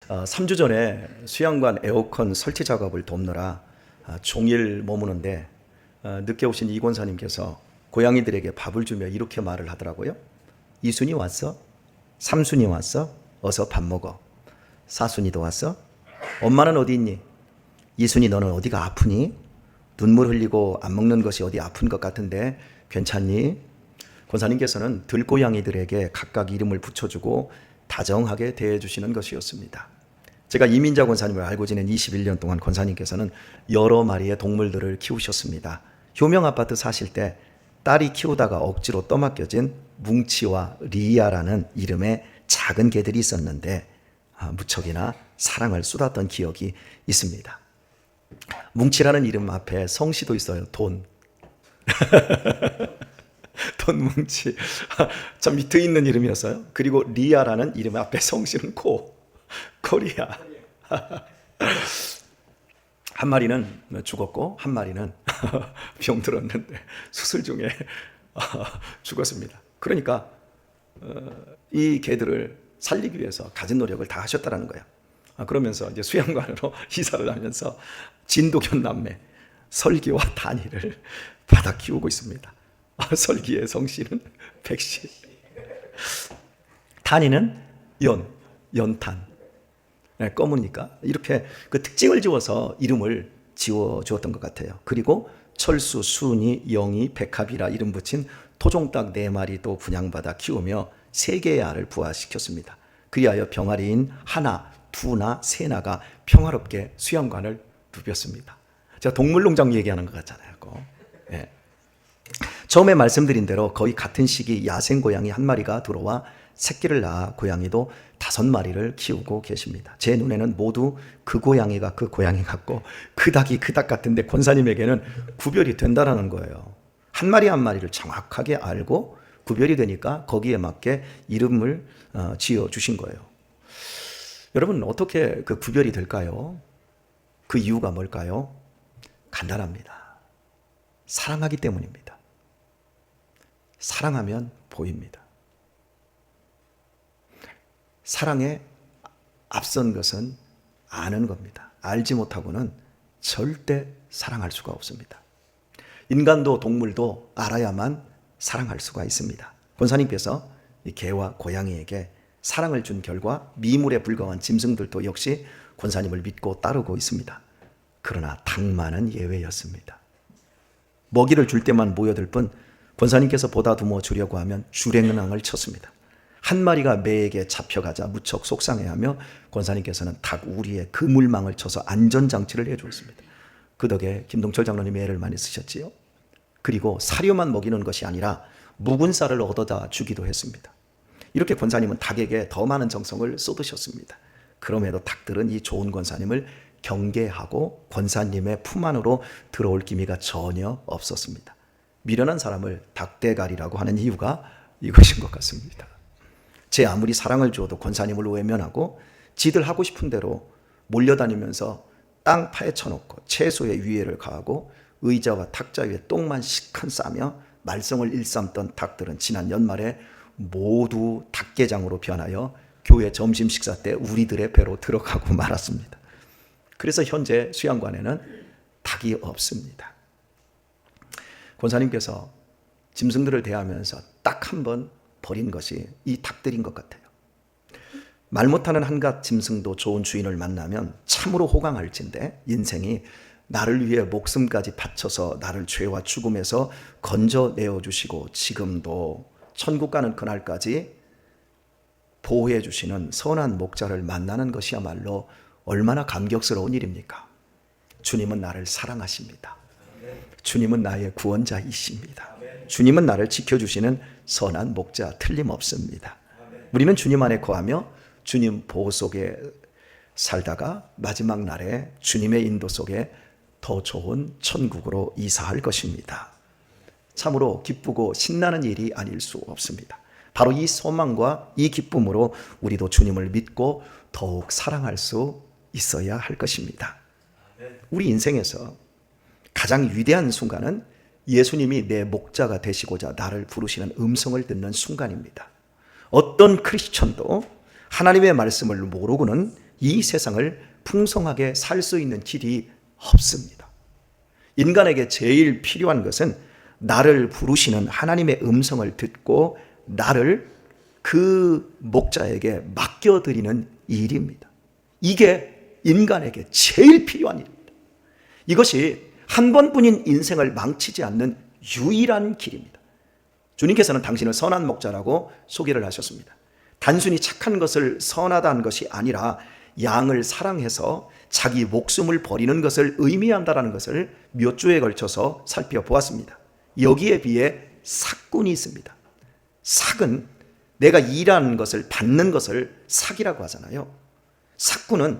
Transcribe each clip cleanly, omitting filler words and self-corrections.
3주 전에 수양관 에어컨 설치 작업을 돕느라 종일 머무는데 늦게 오신 이 권사님께서 고양이들에게 밥을 주며 이렇게 말을 하더라고요. 이순이 왔어? 삼순이 왔어? 어서 밥 먹어. 사순이도 왔어? 엄마는 어디 있니? 이순이 너는 어디가 아프니? 눈물 흘리고 안 먹는 것이 어디 아픈 것 같은데 괜찮니? 권사님께서는 들고양이들에게 각각 이름을 붙여주고 다정하게 대해주시는 것이었습니다. 제가 이민자 권사님을 알고 지낸 21년 동안 권사님께서는 여러 마리의 동물들을 키우셨습니다. 효명 아파트 사실 때 딸이 키우다가 억지로 떠맡겨진 뭉치와 리아라는 이름의 작은 개들이 있었는데 무척이나 사랑을 쏟았던 기억이 있습니다. 뭉치라는 이름 앞에 성씨도 있어요. 돈. 돈 뭉치. 참 밑에 있는 이름이었어요. 그리고 리아라는 이름 앞에 성씨는 코리아. 한 마리는 죽었고 한 마리는 병들었는데 수술 중에 죽었습니다. 그러니까 이 개들을 살리기 위해서 가진 노력을 다 하셨다는 거예요. 그러면서 이제 수양관으로 이사를 하면서 진도견 남매 설기와 단이를 받아 키우고 있습니다. 설기의 성씨는 백씨, 단이는 연탄. 검으니까 이렇게 그 특징을 지어서 이름을 지어 주었던 것 같아요. 그리고 철수, 순이, 영이, 백합이라 이름 붙인 토종닭 4마리도 분양받아 키우며 3개의 알을 부화시켰습니다. 그리하여 병아리인 하나, 두나, 세나가 평화롭게 수양관을 누볐습니다. 제가 동물농장 얘기하는 것 같잖아요. 네. 처음에 말씀드린 대로 거의 같은 시기 야생 고양이 1마리가 들어와 새끼를 낳아 고양이도 5마리를 키우고 계십니다. 제 눈에는 모두 그 고양이가 그 고양이 같고 그 닭이 그 닭 같은데 권사님에게는 구별이 된다라는 거예요. 한 마리 한 마리를 정확하게 알고 구별이 되니까 거기에 맞게 이름을 지어 주신 거예요. 여러분 어떻게 그 구별이 될까요? 그 이유가 뭘까요? 간단합니다. 사랑하기 때문입니다. 사랑하면 보입니다. 사랑에 앞선 것은 아는 겁니다. 알지 못하고는 절대 사랑할 수가 없습니다. 인간도 동물도 알아야만 사랑할 수가 있습니다. 권사님께서 이 개와 고양이에게 사랑을 준 결과 미물에 불과한 짐승들도 역시 권사님을 믿고 따르고 있습니다. 그러나 닭만은 예외였습니다. 먹이를 줄 때만 모여들 뿐 권사님께서 보다듬어 주려고 하면 주랭랑을 쳤습니다. 한 마리가 매에게 잡혀가자 무척 속상해하며 권사님께서는 닭 우리에 그물망을 쳐서 안전장치를 해주었습니다. 그 덕에 김동철 장로님이 애를 많이 쓰셨지요. 그리고 사료만 먹이는 것이 아니라 묵은 쌀을 얻어다 주기도 했습니다. 이렇게 권사님은 닭에게 더 많은 정성을 쏟으셨습니다. 그럼에도 닭들은 이 좋은 권사님을 경계하고 권사님의 품 안으로 들어올 기미가 전혀 없었습니다. 미련한 사람을 닭대가리라고 하는 이유가 이것인 것 같습니다. 제 아무리 사랑을 주어도 권사님을 외면하고 지들 하고 싶은 대로 몰려다니면서 땅 파헤쳐놓고 채소에 위해를 가하고 의자와 탁자 위에 똥만 시큰 싸며 말썽을 일삼던 닭들은 지난 연말에 모두 닭게장으로 변하여 교회 점심 식사 때 우리들의 배로 들어가고 말았습니다. 그래서 현재 수양관에는 닭이 없습니다. 권사님께서 짐승들을 대하면서 딱 한 번 버린 것이 이 닭들인 것 같아요. 말 못하는 한갓 짐승도 좋은 주인을 만나면 참으로 호강할진데 인생이 나를 위해 목숨까지 바쳐서 나를 죄와 죽음에서 건져내어 주시고 지금도 천국 가는 그날까지 보호해 주시는 선한 목자를 만나는 것이야말로 얼마나 감격스러운 일입니까? 주님은 나를 사랑하십니다. 주님은 나의 구원자이십니다. 주님은 나를 지켜주시는 선한 목자 틀림없습니다. 우리는 주님 안에 거하며 주님 보호 속에 살다가 마지막 날에 주님의 인도 속에 더 좋은 천국으로 이사할 것입니다. 참으로 기쁘고 신나는 일이 아닐 수 없습니다. 바로 이 소망과 이 기쁨으로 우리도 주님을 믿고 더욱 사랑할 수 있어야 할 것입니다. 우리 인생에서 가장 위대한 순간은 예수님이 내 목자가 되시고자 나를 부르시는 음성을 듣는 순간입니다. 어떤 크리스천도 하나님의 말씀을 모르고는 이 세상을 풍성하게 살 수 있는 길이 없습니다. 인간에게 제일 필요한 것은 나를 부르시는 하나님의 음성을 듣고 나를 그 목자에게 맡겨드리는 일입니다. 이게 인간에게 제일 필요한 일입니다. 이것이 한 번뿐인 인생을 망치지 않는 유일한 길입니다. 주님께서는 당신을 선한 목자라고 소개를 하셨습니다. 단순히 착한 것을 선하다는 것이 아니라 양을 사랑해서 자기 목숨을 버리는 것을 의미한다는 것을 몇 주에 걸쳐서 살펴보았습니다. 여기에 비해 삭군이 있습니다. 삭은 내가 일하는 것을 받는 것을 삭이라고 하잖아요. 삭군은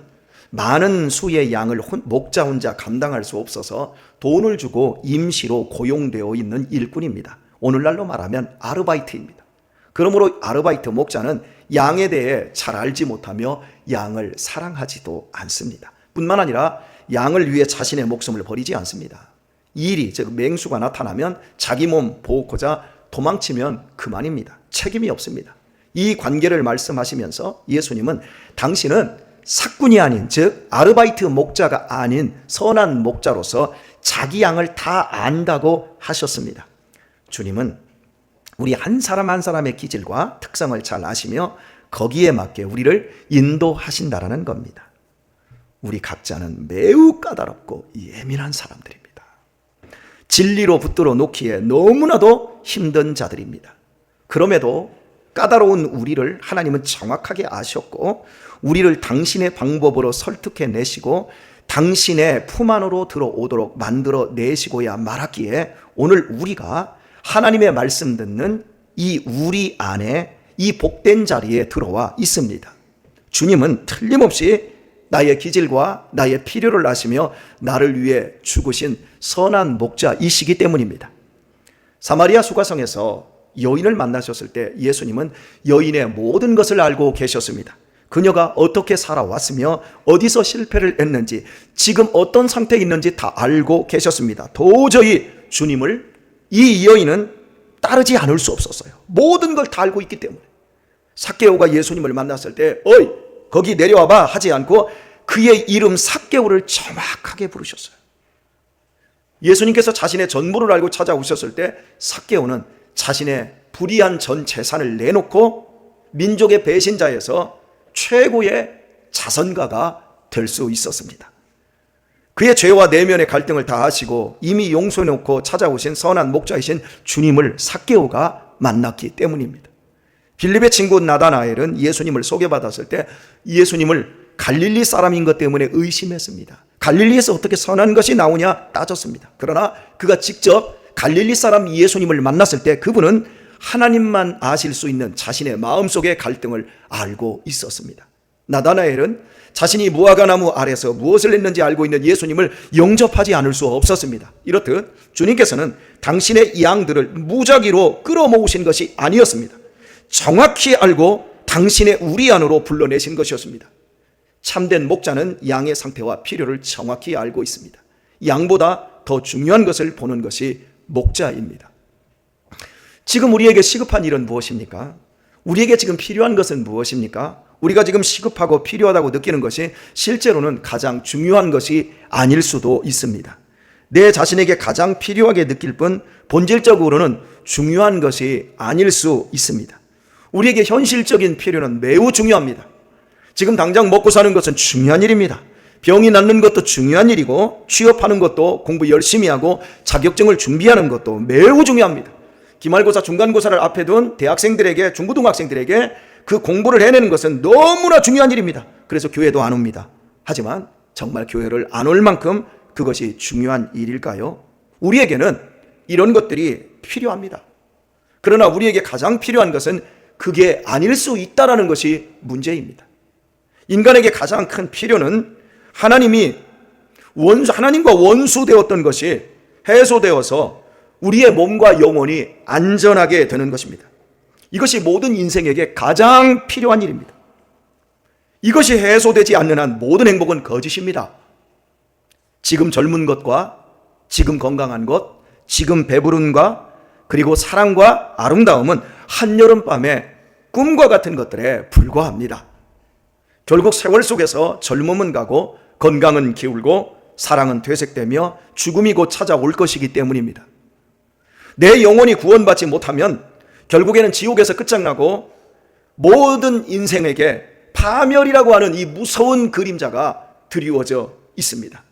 많은 수의 양을 목자 혼자 감당할 수 없어서 돈을 주고 임시로 고용되어 있는 일꾼입니다. 오늘날로 말하면 아르바이트입니다. 그러므로 아르바이트 목자는 양에 대해 잘 알지 못하며 양을 사랑하지도 않습니다. 뿐만 아니라 양을 위해 자신의 목숨을 버리지 않습니다. 일이, 즉 맹수가 나타나면 자기 몸 보호코자 도망치면 그만입니다. 책임이 없습니다. 이 관계를 말씀하시면서 예수님은 당신은 삭군이 아닌, 즉 아르바이트 목자가 아닌 선한 목자로서 자기 양을 다 안다고 하셨습니다. 주님은 우리 한 사람 한 사람의 기질과 특성을 잘 아시며 거기에 맞게 우리를 인도하신다라는 겁니다. 우리 각자는 매우 까다롭고 예민한 사람들입니다. 진리로 붙들어 놓기에 너무나도 힘든 자들입니다. 그럼에도 까다로운 우리를 하나님은 정확하게 아셨고 우리를 당신의 방법으로 설득해 내시고 당신의 품 안으로 들어오도록 만들어 내시고야 말았기에 오늘 우리가 하나님의 말씀 듣는 이 우리 안에 이 복된 자리에 들어와 있습니다. 주님은 틀림없이 나의 기질과 나의 필요를 아시며 나를 위해 죽으신 선한 목자이시기 때문입니다. 사마리아 수가성에서 여인을 만나셨을 때 예수님은 여인의 모든 것을 알고 계셨습니다. 그녀가 어떻게 살아왔으며 어디서 실패를 했는지 지금 어떤 상태에 있는지 다 알고 계셨습니다. 도저히 주님을 이 여인은 따르지 않을 수 없었어요. 모든 걸 다 알고 있기 때문에. 삭개오가 예수님을 만났을 때 어이 거기 내려와봐 하지 않고 그의 이름 삭개오를 정확하게 부르셨어요. 예수님께서 자신의 전부를 알고 찾아오셨을 때 삭개오는 자신의 불의한 전 재산을 내놓고 민족의 배신자에서 최고의 자선가가 될 수 있었습니다. 그의 죄와 내면의 갈등을 다 아시고 이미 용서해놓고 찾아오신 선한 목자이신 주님을 삭개오가 만났기 때문입니다. 빌립의 친구 나다나엘은 예수님을 소개받았을 때 예수님을 갈릴리 사람인 것 때문에 의심했습니다. 갈릴리에서 어떻게 선한 것이 나오냐 따졌습니다. 그러나 그가 직접 갈릴리 사람 예수님을 만났을 때 그분은 하나님만 아실 수 있는 자신의 마음속의 갈등을 알고 있었습니다. 나다나엘은 자신이 무화과나무 아래서 무엇을 했는지 알고 있는 예수님을 영접하지 않을 수 없었습니다. 이렇듯 주님께서는 당신의 양들을 무작위로 끌어모으신 것이 아니었습니다. 정확히 알고 당신의 우리 안으로 불러내신 것이었습니다. 참된 목자는 양의 상태와 필요를 정확히 알고 있습니다. 양보다 더 중요한 것을 보는 것이 목자입니다. 지금 우리에게 시급한 일은 무엇입니까? 우리에게 지금 필요한 것은 무엇입니까? 우리가 지금 시급하고 필요하다고 느끼는 것이 실제로는 가장 중요한 것이 아닐 수도 있습니다. 내 자신에게 가장 필요하게 느낄 뿐 본질적으로는 중요한 것이 아닐 수 있습니다. 우리에게 현실적인 필요는 매우 중요합니다. 지금 당장 먹고 사는 것은 중요한 일입니다. 병이 낫는 것도 중요한 일이고 취업하는 것도 공부 열심히 하고 자격증을 준비하는 것도 매우 중요합니다. 기말고사, 중간고사를 앞에 둔 대학생들에게, 중고등학생들에게 그 공부를 해내는 것은 너무나 중요한 일입니다. 그래서 교회도 안 옵니다. 하지만 정말 교회를 안 올 만큼 그것이 중요한 일일까요? 우리에게는 이런 것들이 필요합니다. 그러나 우리에게 가장 필요한 것은 그게 아닐 수 있다는 것이 문제입니다. 인간에게 가장 큰 필요는 하나님과 원수되었던 것이 해소되어서 우리의 몸과 영혼이 안전하게 되는 것입니다. 이것이 모든 인생에게 가장 필요한 일입니다. 이것이 해소되지 않는 한 모든 행복은 거짓입니다. 지금 젊은 것과 지금 건강한 것, 지금 배부름과 그리고 사랑과 아름다움은 한여름밤의 꿈과 같은 것들에 불과합니다. 결국 세월 속에서 젊음은 가고 건강은 기울고 사랑은 퇴색되며 죽음이 곧 찾아올 것이기 때문입니다. 내 영혼이 구원받지 못하면 결국에는 지옥에서 끝장나고 모든 인생에게 파멸이라고 하는 이 무서운 그림자가 드리워져 있습니다.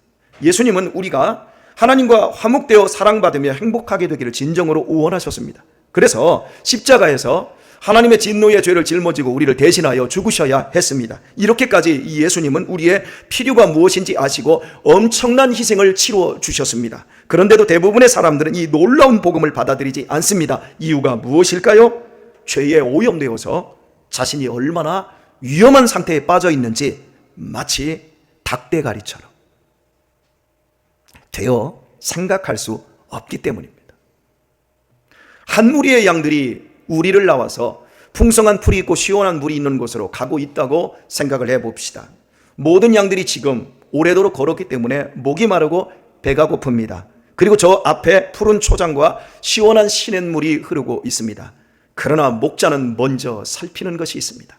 예수님은 우리가 하나님과 화목되어 사랑받으며 행복하게 되기를 진정으로 원하셨습니다. 그래서 십자가에서 하나님의 진노의 죄를 짊어지고 우리를 대신하여 죽으셔야 했습니다. 이렇게까지 이 예수님은 우리의 필요가 무엇인지 아시고 엄청난 희생을 치러 주셨습니다. 그런데도 대부분의 사람들은 이 놀라운 복음을 받아들이지 않습니다. 이유가 무엇일까요? 죄에 오염되어서 자신이 얼마나 위험한 상태에 빠져 있는지 마치 닭대가리처럼 되어 생각할 수 없기 때문입니다. 한 무리의 양들이 우리를 나와서 풍성한 풀이 있고 시원한 물이 있는 곳으로 가고 있다고 생각을 해봅시다. 모든 양들이 지금 오래도록 걸었기 때문에 목이 마르고 배가 고픕니다. 그리고 저 앞에 푸른 초장과 시원한 시냇물이 흐르고 있습니다. 그러나 목자는 먼저 살피는 것이 있습니다.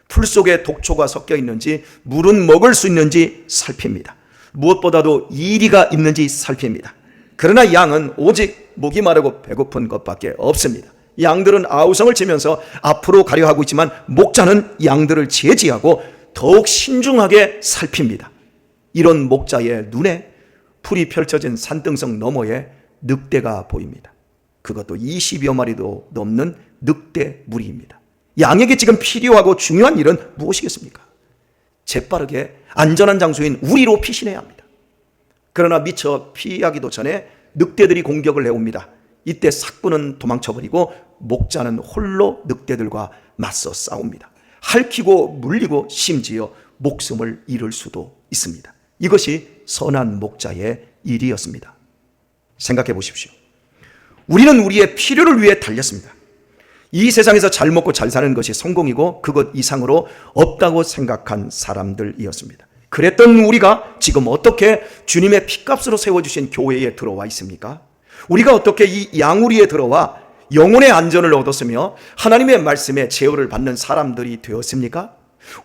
풀 속에 독초가 섞여 있는지, 물은 먹을 수 있는지 살핍니다. 무엇보다도 이리가 있는지 살핍니다. 그러나 양은 오직 목이 마르고 배고픈 것밖에 없습니다. 양들은 아우성을 치면서 앞으로 가려 하고 있지만 목자는 양들을 제지하고 더욱 신중하게 살핍니다. 이런 목자의 눈에 풀이 펼쳐진 산등성 너머에 늑대가 보입니다. 그것도 20여 마리도 넘는 늑대 무리입니다. 양에게 지금 필요하고 중요한 일은 무엇이겠습니까? 재빠르게 안전한 장소인 우리로 피신해야 합니다. 그러나 미처 피하기도 전에 늑대들이 공격을 해옵니다. 이때 삭부는 도망쳐버리고 목자는 홀로 늑대들과 맞서 싸웁니다. 핥히고 물리고 심지어 목숨을 잃을 수도 있습니다. 이것이 선한 목자의 일이었습니다. 생각해 보십시오. 우리는 우리의 필요를 위해 달렸습니다. 이 세상에서 잘 먹고 잘 사는 것이 성공이고 그것 이상으로 없다고 생각한 사람들이었습니다. 그랬던 우리가 지금 어떻게 주님의 피값으로 세워주신 교회에 들어와 있습니까? 우리가 어떻게 이 양우리에 들어와 영혼의 안전을 얻었으며 하나님의 말씀에 제어를 받는 사람들이 되었습니까?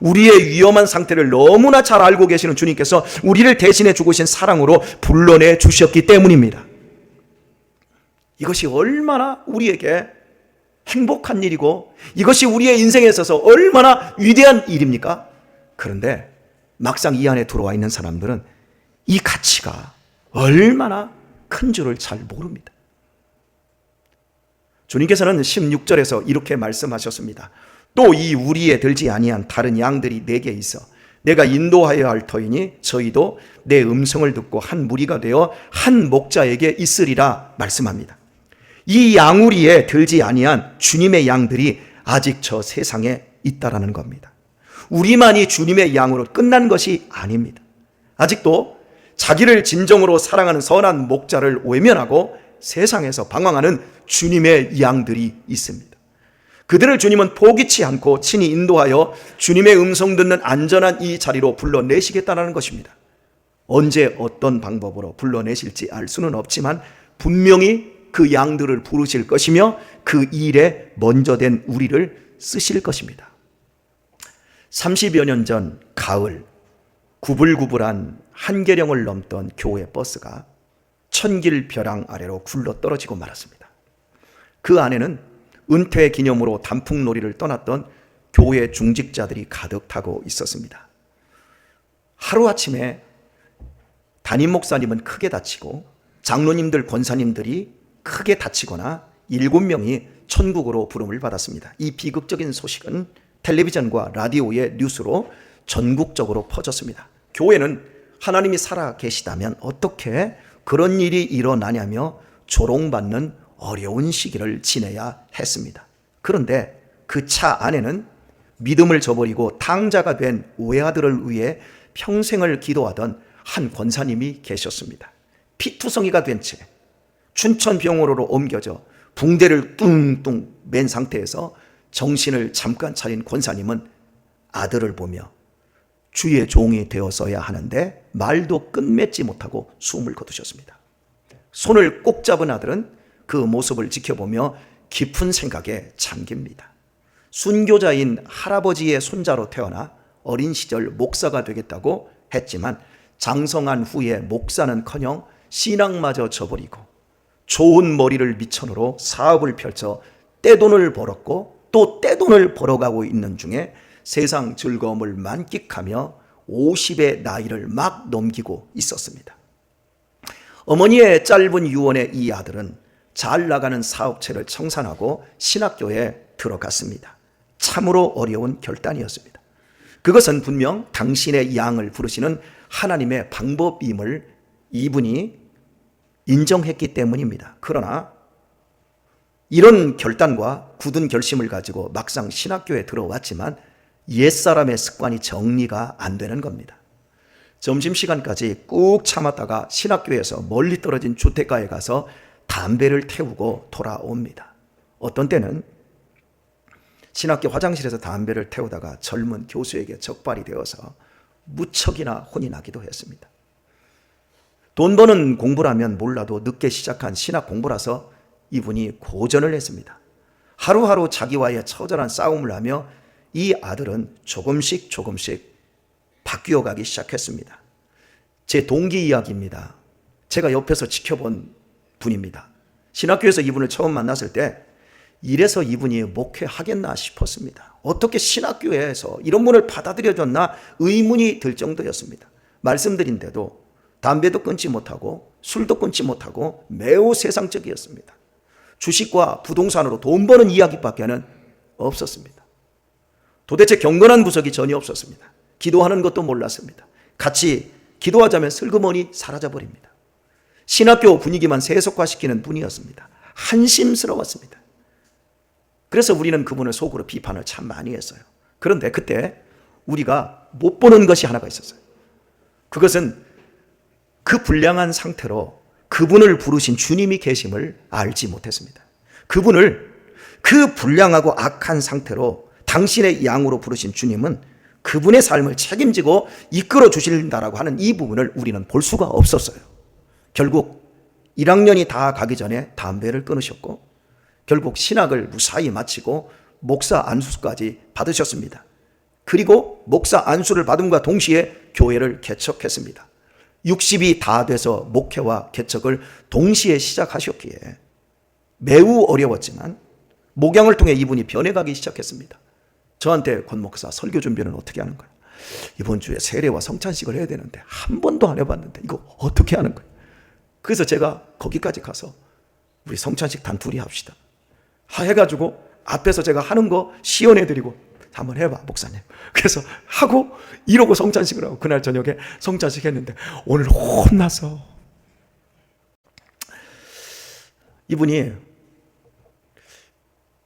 우리의 위험한 상태를 너무나 잘 알고 계시는 주님께서 우리를 대신해 죽으신 사랑으로 불러내 주셨기 때문입니다. 이것이 얼마나 우리에게 행복한 일이고 이것이 우리의 인생에 있어서 얼마나 위대한 일입니까? 그런데 막상 이 안에 들어와 있는 사람들은 이 가치가 얼마나 큰 줄을 잘 모릅니다. 주님께서는 16절에서 이렇게 말씀하셨습니다. 또 이 우리에 들지 아니한 다른 양들이 내게 있어 내가 인도하여야 할 터이니 저희도 내 음성을 듣고 한 무리가 되어 한 목자에게 있으리라 말씀합니다. 이 양우리에 들지 아니한 주님의 양들이 아직 저 세상에 있다라는 겁니다. 우리만이 주님의 양으로 끝난 것이 아닙니다. 아직도 자기를 진정으로 사랑하는 선한 목자를 외면하고 세상에서 방황하는 주님의 양들이 있습니다. 그들을 주님은 포기치 않고 친히 인도하여 주님의 음성 듣는 안전한 이 자리로 불러내시겠다는 것입니다. 언제 어떤 방법으로 불러내실지 알 수는 없지만 분명히 그 양들을 부르실 것이며 그 일에 먼저 된 우리를 쓰실 것입니다. 30여 년 전 가을 구불구불한 한계령을 넘던 교회 버스가 천길 벼랑 아래로 굴러 떨어지고 말았습니다. 그 안에는 은퇴 기념으로 단풍놀이를 떠났던 교회 중직자들이 가득 타고 있었습니다. 하루아침에 담임 목사님은 크게 다치고 장로님들, 권사님들이 크게 다치거나 7명이 천국으로 부름을 받았습니다. 이 비극적인 소식은 텔레비전과 라디오의 뉴스로 전국적으로 퍼졌습니다. 교회는 하나님이 살아 계시다면 어떻게 그런 일이 일어나냐며 조롱받는 어려운 시기를 지내야 했습니다. 그런데 그 차 안에는 믿음을 저버리고 탕자가 된 외아들을 위해 평생을 기도하던 한 권사님이 계셨습니다. 피투성이가 된 채 춘천병원으로 옮겨져 붕대를 뚱뚱 맨 상태에서 정신을 잠깐 차린 권사님은 아들을 보며 주의 종이 되었어야 하는데 말도 끝맺지 못하고 숨을 거두셨습니다. 손을 꼭 잡은 아들은 그 모습을 지켜보며 깊은 생각에 잠깁니다. 순교자인 할아버지의 손자로 태어나 어린 시절 목사가 되겠다고 했지만 장성한 후에 목사는커녕 신앙마저 저버리고 좋은 머리를 미천으로 사업을 펼쳐 떼돈을 벌었고 또 떼돈을 벌어가고 있는 중에 세상 즐거움을 만끽하며 50의 나이를 막 넘기고 있었습니다. 어머니의 짧은 유언에 이 아들은 잘 나가는 사업체를 청산하고 신학교에 들어갔습니다. 참으로 어려운 결단이었습니다. 그것은 분명 당신의 양을 부르시는 하나님의 방법임을 이분이 인정했기 때문입니다. 그러나 이런 결단과 굳은 결심을 가지고 막상 신학교에 들어왔지만 옛사람의 습관이 정리가 안 되는 겁니다. 점심시간까지 꾹 참았다가 신학교에서 멀리 떨어진 주택가에 가서 담배를 태우고 돌아옵니다. 어떤 때는 신학교 화장실에서 담배를 태우다가 젊은 교수에게 적발이 되어서 무척이나 혼이 나기도 했습니다. 돈 버는 공부라면 몰라도 늦게 시작한 신학 공부라서 이분이 고전을 했습니다. 하루하루 자기와의 처절한 싸움을 하며 이 아들은 조금씩 바뀌어가기 시작했습니다. 제 동기 이야기입니다. 제가 옆에서 지켜본 분입니다. 신학교에서 이분을 처음 만났을 때 이래서 이분이 목회하겠나 싶었습니다. 어떻게 신학교에서 이런 분을 받아들여줬나 의문이 들 정도였습니다. 말씀드린데도 담배도 끊지 못하고 술도 끊지 못하고 매우 세상적이었습니다. 주식과 부동산으로 돈 버는 이야기밖에는 없었습니다. 도대체 경건한 구석이 전혀 없었습니다. 기도하는 것도 몰랐습니다. 같이 기도하자면 슬그머니 사라져버립니다. 신학교 분위기만 세속화시키는 분이었습니다. 한심스러웠습니다. 그래서 우리는 그분을 속으로 비판을 참 많이 했어요. 그런데 그때 우리가 못 보는 것이 하나가 있었어요. 그것은 그 불량한 상태로 그분을 부르신 주님이 계심을 알지 못했습니다. 그분을 그 불량하고 악한 상태로 당신의 양으로 부르신 주님은 그분의 삶을 책임지고 이끌어 주신다라고 하는 이 부분을 우리는 볼 수가 없었어요. 결국 1학년이 다 가기 전에 담배를 끊으셨고 결국 신학을 무사히 마치고 목사 안수까지 받으셨습니다. 그리고 목사 안수를 받음과 동시에 교회를 개척했습니다. 60이 다 돼서 목회와 개척을 동시에 시작하셨기에 매우 어려웠지만 목양을 통해 이분이 변해가기 시작했습니다. 저한테 권 목사 설교 준비는 어떻게 하는 거야? 이번 주에 세례와 성찬식을 해야 되는데 한 번도 안 해봤는데 이거 어떻게 하는 거야? 그래서 제가 거기까지 가서 우리 성찬식 단둘이 합시다. 해가지고 앞에서 제가 하는 거 시연해드리고 한번 해봐 목사님. 그래서 하고 이러고 성찬식을 하고 그날 저녁에 성찬식 했는데 오늘 혼나서 이분이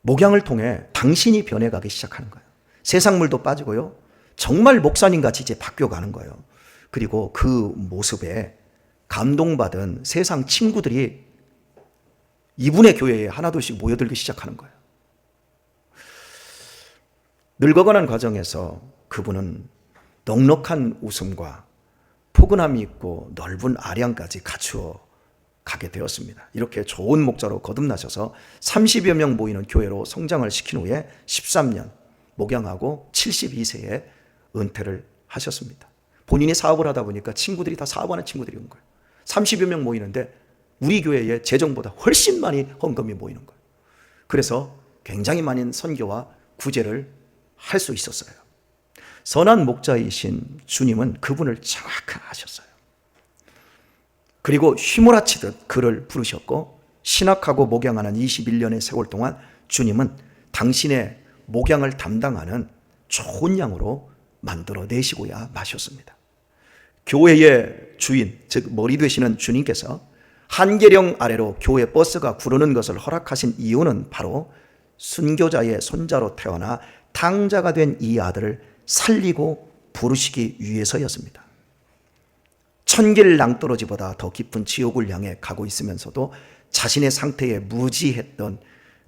목양을 통해 당신이 변해가기 시작하는 거예요. 세상물도 빠지고요. 정말 목사님같이 이제 바뀌어가는 거예요. 그리고 그 모습에 감동받은 세상 친구들이 이분의 교회에 하나둘씩 모여들기 시작하는 거예요. 늙어가는 과정에서 그분은 넉넉한 웃음과 포근함이 있고 넓은 아량까지 갖추어 가게 되었습니다. 이렇게 좋은 목자로 거듭나셔서 30여 명 모이는 교회로 성장을 시킨 후에 13년 목양하고 72세에 은퇴를 하셨습니다. 본인이 사업을 하다 보니까 친구들이 다 사업하는 친구들이 온 거예요. 30여 명 모이는데 우리 교회의 재정보다 훨씬 많이 헌금이 모이는 거예요. 그래서 굉장히 많은 선교와 구제를 할 수 있었어요. 선한 목자이신 주님은 그분을 정확하게 아셨어요. 그리고 휘몰아치듯 그를 부르셨고 신학하고 목양하는 21년의 세월 동안 주님은 당신의 목양을 담당하는 좋은 양으로 만들어 내시고야 마셨습니다. 교회의 주인, 즉 머리 되시는 주님께서 한계령 아래로 교회 버스가 구르는 것을 허락하신 이유는 바로 순교자의 손자로 태어나 탕자가 된 이 아들을 살리고 부르시기 위해서였습니다. 천길 낭떠러지보다 더 깊은 지옥을 향해 가고 있으면서도 자신의 상태에 무지했던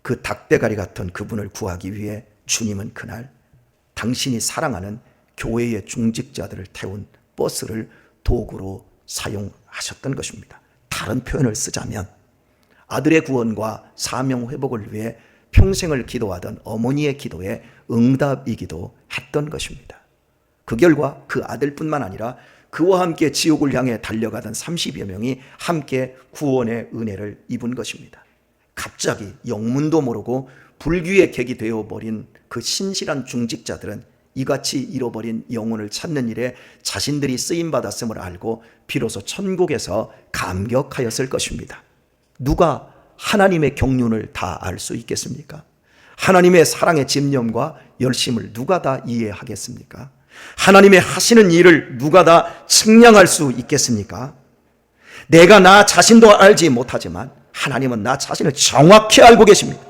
그 닭대가리 같은 그분을 구하기 위해 주님은 그날 당신이 사랑하는 교회의 중직자들을 태운 버스를 도구로 사용하셨던 것입니다. 다른 표현을 쓰자면 아들의 구원과 사명 회복을 위해 평생을 기도하던 어머니의 기도에 응답이기도 했던 것입니다. 그 결과 그 아들뿐만 아니라 그와 함께 지옥을 향해 달려가던 30여 명이 함께 구원의 은혜를 입은 것입니다. 갑자기 영문도 모르고 불귀의 객이 되어버린 그 신실한 중직자들은 이같이 잃어버린 영혼을 찾는 일에 자신들이 쓰임받았음을 알고 비로소 천국에서 감격하였을 것입니다. 누가 하나님의 경륜을 다 알 수 있겠습니까? 하나님의 사랑의 집념과 열심을 누가 다 이해하겠습니까? 하나님의 하시는 일을 누가 다 측량할 수 있겠습니까? 내가 나 자신도 알지 못하지만 하나님은 나 자신을 정확히 알고 계십니다.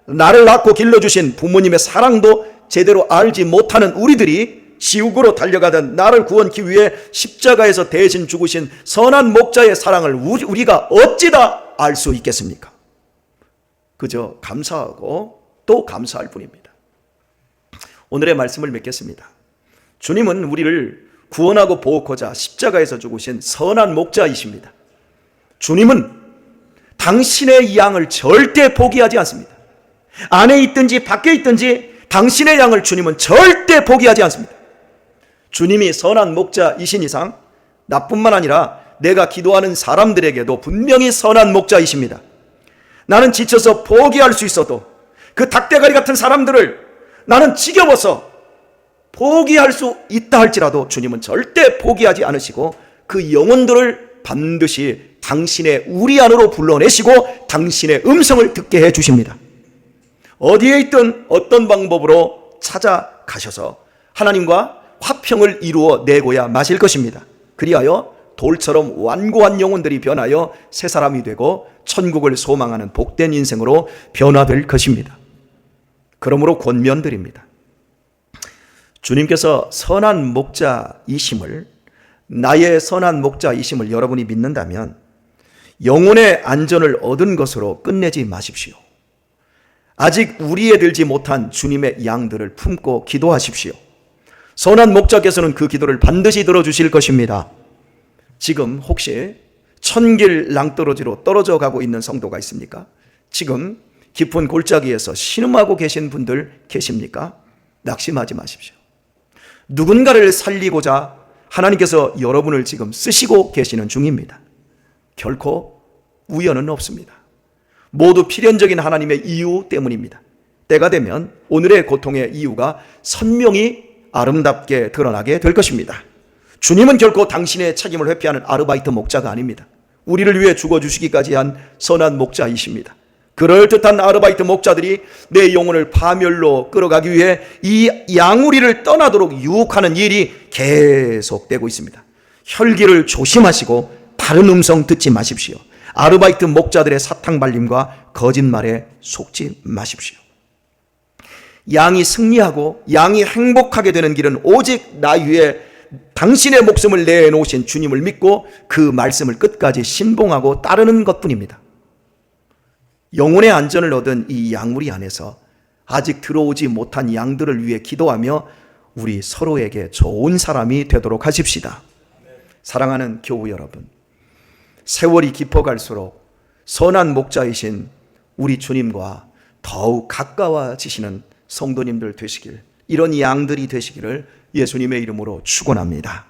나를 낳고 길러주신 부모님의 사랑도 제대로 알지 못하는 우리들이 지옥으로 달려가던 나를 구원하기 위해 십자가에서 대신 죽으신 선한 목자의 사랑을 우리가 어찌다 알 수 있겠습니까? 그저 감사하고 또 감사할 뿐입니다. 오늘의 말씀을 맺겠습니다. 주님은 우리를 구원하고 보호하고자 십자가에서 죽으신 선한 목자이십니다. 주님은 당신의 양을 절대 포기하지 않습니다. 안에 있든지 밖에 있든지 당신의 양을 주님은 절대 포기하지 않습니다. 주님이 선한 목자이신 이상 나뿐만 아니라 내가 기도하는 사람들에게도 분명히 선한 목자이십니다. 나는 지쳐서 포기할 수 있어도 그 닭대가리 같은 사람들을 나는 지겨워서 포기할 수 있다 할지라도 주님은 절대 포기하지 않으시고 그 영혼들을 반드시 당신의 우리 안으로 불러내시고 당신의 음성을 듣게 해주십니다. 어디에 있든 어떤 방법으로 찾아가셔서 하나님과 화평을 이루어 내고야 마실 것입니다. 그리하여 돌처럼 완고한 영혼들이 변하여 새 사람이 되고 천국을 소망하는 복된 인생으로 변화될 것입니다. 그러므로 권면드립니다. 주님께서 선한 목자이심을, 나의 선한 목자이심을 여러분이 믿는다면 영혼의 안전을 얻은 것으로 끝내지 마십시오. 아직 우리에 들지 못한 주님의 양들을 품고 기도하십시오. 선한 목자께서는 그 기도를 반드시 들어주실 것입니다. 지금 혹시 천길 낭떠러지로 떨어져 가고 있는 성도가 있습니까? 지금 깊은 골짜기에서 신음하고 계신 분들 계십니까? 낙심하지 마십시오. 누군가를 살리고자 하나님께서 여러분을 지금 쓰시고 계시는 중입니다. 결코 우연은 없습니다. 모두 필연적인 하나님의 이유 때문입니다. 때가 되면 오늘의 고통의 이유가 선명히 아름답게 드러나게 될 것입니다. 주님은 결코 당신의 책임을 회피하는 아르바이트 목자가 아닙니다. 우리를 위해 죽어주시기까지 한 선한 목자이십니다. 그럴듯한 아르바이트 목자들이 내 영혼을 파멸로 끌어가기 위해 이 양우리를 떠나도록 유혹하는 일이 계속되고 있습니다. 혈기를 조심하시고 다른 음성 듣지 마십시오. 아르바이트 목자들의 사탕발림과 거짓말에 속지 마십시오. 양이 승리하고 양이 행복하게 되는 길은 오직 나 위에 당신의 목숨을 내놓으신 주님을 믿고 그 말씀을 끝까지 신봉하고 따르는 것뿐입니다. 영혼의 안전을 얻은 이 양무리 안에서 아직 들어오지 못한 양들을 위해 기도하며 우리 서로에게 좋은 사람이 되도록 하십시다. 사랑하는 교우 여러분, 세월이 깊어갈수록 선한 목자이신 우리 주님과 더욱 가까워지시는 성도님들 되시길, 이런 양들이 되시기를 예수님의 이름으로 축원합니다.